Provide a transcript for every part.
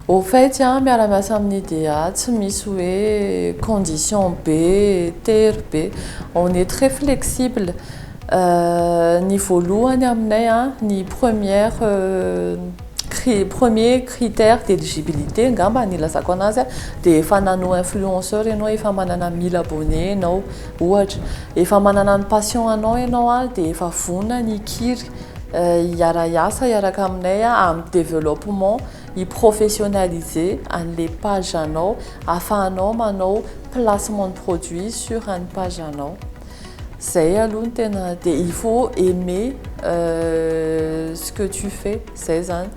Au fait, miaramiasa amin'ny idea tsy misy hoe condition B, TRB. On est très flexible. Ny voalohany aminay ny premier critère d'éligibilité ngamba nilazako anazy dia efa nanao influenceur ianao, efa manana 1000 abonnés ianao ohatra, efa manana ny passion anao ianao dia efa vonona ny hikiry hiara-iasa hiaraka aminay amin'ny développement professionnaliser an'ilay page anao ahafahanao manao placement de produit sur une page anao. Zay aloha ny tena dia il faut aimer ce que tu fais, zay zany.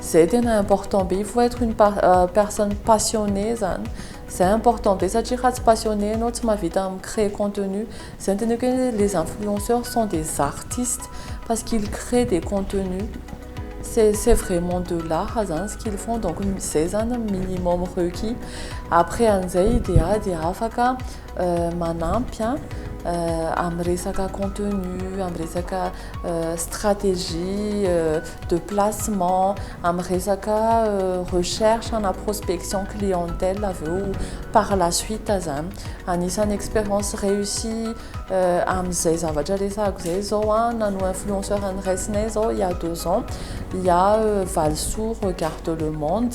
Zay tena important be, il faut être une personne passionnée zany. C'est important be satria raha tsy passionné ianao tsy mahavita créer contenu. C'est tena que les influenceurs sont des artistes parce qu'ils créent des contenus. C'est vraiment de l'art ce qu'ils font, donc c'est un minimum requis. Après an'izay dia afaka manampy amin'ny resaka contenu, amin'ny resaka stratégie de placement, amin'ny resaka recherche na prospection clientèle aveo par la suite zany. Anisan'ny expérience réussie amin'izay zavatra resako zay zao nano influenceur an'iraisinay zao il y a 2 ans. Il y a Valsou, Regarde le Monde.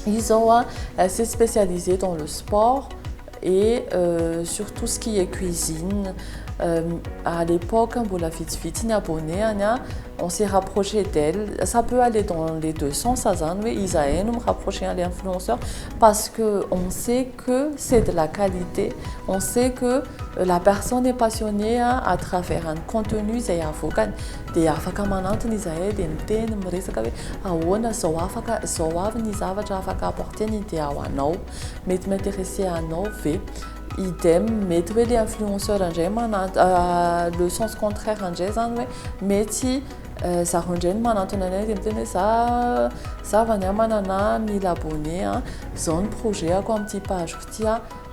Elle s'est spécialisée dans le sport et sur tout ce qui est cuisine. À l'époque, on s'est rapproché d'elle. Ça peut aller dans les 2 sens, mais ils ont nous rapprocher à l'influenceur parce qu'on sait que c'est de la qualité. On sait que la personne est passionnée à travers un contenu. Des afaka manantony izahay dia miteny miresaka hoe ahoana zao avy ny zavatra afaka apporter ny idée ho anao, mety m'intéresser anao ve. Idem, mety hoe le influenceur indray le sens contraire indray zany hoe mety zaho indray no manantona anay dia miteny hoe za vany manana 1000 abonnés zao ny projet-ako amin'ny page ty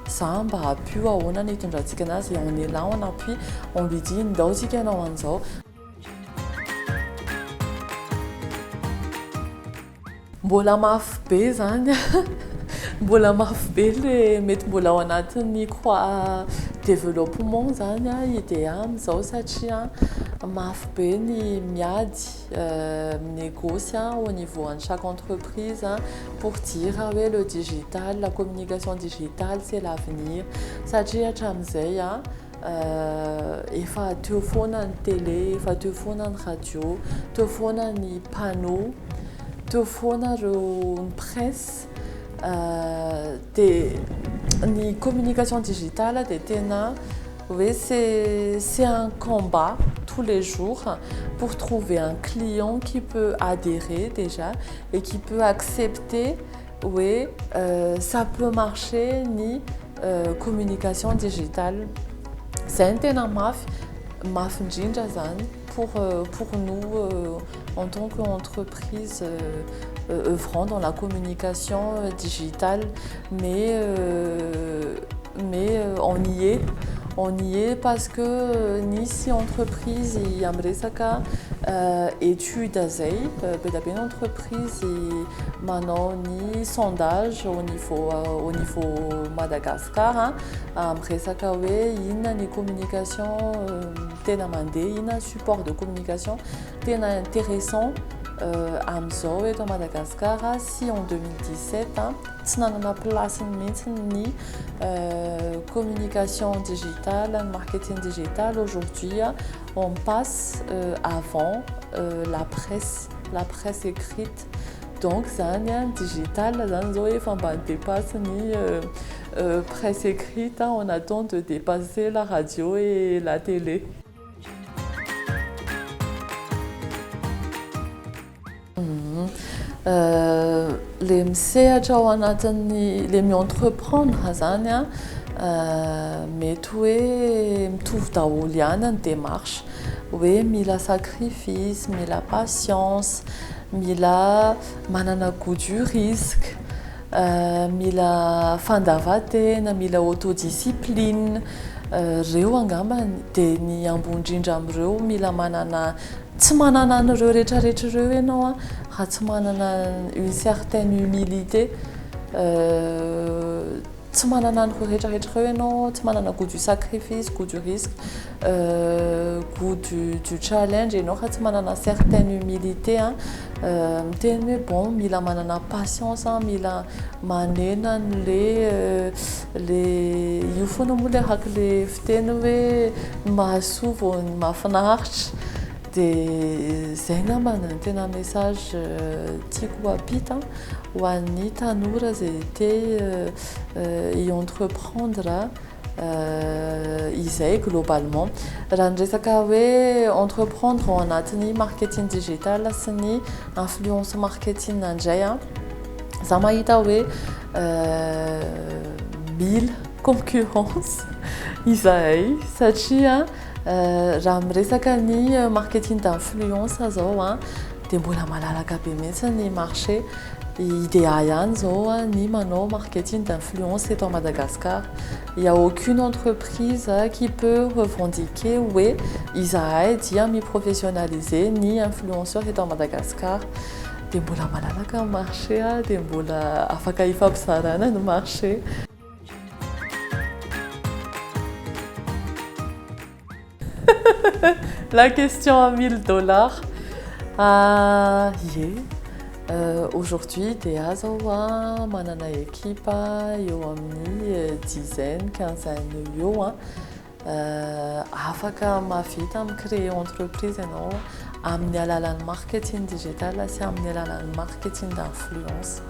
ça mba appuie ahoana ny hitondrantsika anazy, on est là on appuie, on lui dit ndao tsika anao an'izao. Mbola mafy be zany mbola mafy be le mety mbola ao anatin'ny développement zany idea am'izao satria mafy be ny miady négocie au niveau de chaque entreprise pour dire le digital, la communication digitale c'est l'avenir. Satria hatramin'izay efa teo foana ny télé, efa teo foana ny radio, teo foana ny panneau, teo foana ny presse. Ni communication digitale des tena, oui, c'est un combat tous les jours pour trouver un client qui peut adhérer déjà et qui peut accepter, oui, ça peut marcher ni communication digitale. C'est un tena maf ndrindra zany pour nous en tant qu'entreprise œuvrant dans la communication digitale, mais on y est parce que ni si entreprise y amresaka étude azay peut-être une entreprise maintenant ni sondage au niveau Madagascar amresaka we ina ni communication tena mande ina support de communication tena intéressant am'izao eto Madagascar si en 2017 tsy nanana place mihitsy ny communication digitale, marketing digital. Aujourd'hui on passe avant la presse écrite, donc zany digital zany zao efa mba dépasse ny presse écrite, on attend de dépasser la radio et la télé. Les misehatra ao anatin'ny le mi-entreprendre zany mety hoe mitovy daholo ihany ny démarche, hoe mila sacrifice, mila patience, mila manana goût du risque, mila fandavan-tena, mila autodiscipline. Reo angamba dia ny ambony indrindra amin'ireo mila manana tsy manana an'ireo rehetrarehetrareo ianao a raha tsy manana une certaine humilité tsy manana an'ireo rehetrarehetrareo ianao tsy manana goût du sacrifice goût du risque goût du challenge ianao raha tsy manana certaine humilité a miteny hoe bon mila manana patience mila manena an'le io foana moa le araka le fiteny hoe mahasoa vao ny mahafinaritra dia zay ngamba ny tena message tiako ampita ho an'ny tanora izay te i-entreprendre izay globalement raha ny resaka hoe entreprendre ao anatin'ny marketing digital sy ny influence marketing indray a za mahita hoe mila concurrence izahay satria raha miresaka ny marketing d'influence zao a dia mbola malalaka be mihitsy ny marché idéa ihany zao ny manao marketing d'influence eto à Madagascar. Il n'y a aucune entreprise qui peut revendiquer hoe izahay dia mi-professionnaliser ny influenceur eto à Madagascar. Dia mbola malalaka ny marché dia mbola afaka hifampizarana ny marché. La question à $1000. Aujourd'hui, dia zao manana équipe eo amin'ny dizaine, quinzaine eo afaka mavita mi-créer entreprise ianao amin'ny alalan'ny marketing digital sy amin'ny alalan'ny marketing d'influence.